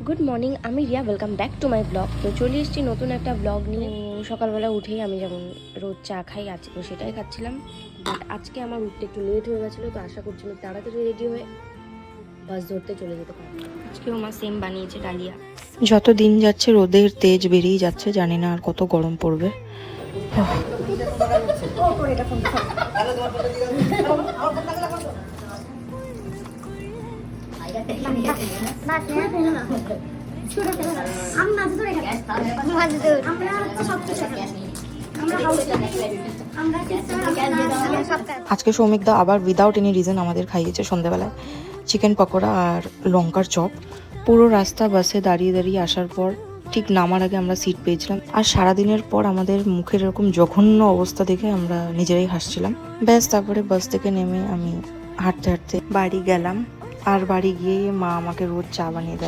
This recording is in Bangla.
গুড মর্নিং, আমি Riya. Welcome back to my blog. তো চলে এসেছি নতুন একটা ব্লগ নিয়ে। সকালবেলা উঠেই আমি যেমন রোজ চা খাই, আজকে সেটাই খাচ্ছিলাম। বাট আজকে আমার উঠতে একটু লেট হয়ে গেছিলো, তো আশা করছি আমি তাড়াতাড়ি রেডি হয়ে বাস ধরতে চলে যেতে পারবো। আজকেও মা সেম বানিয়েছে ডালিয়া। যত দিন যাচ্ছে রোদের তেজ বেরিয়ে যাচ্ছে, জানি না আর কত গরম পড়বে। আজকে সৌমিকদা আবার উইদাউট এনি রিজন আমাদের খাইয়েছে সন্ধ্যাবেলায় চিকেন পকোড়া আর লঙ্কার চপ। পুরো রাস্তা বাসে দাঁড়িয়ে দাঁড়িয়ে আসার পর ঠিক নামার আগে আমরা সিট পেয়েছিলাম। আর সারাদিনের পর আমাদের মুখের এরকম জঘন্য অবস্থা দেখে আমরা নিজেরাই হাসছিলাম। ব্যাস, তারপরে বাস থেকে নেমে আমি হাঁটতে হাঁটতে বাড়ি গেলাম। আর বাড়ি গিয়ে মা আমাকে রোজ চা বানিয়ে দেয়।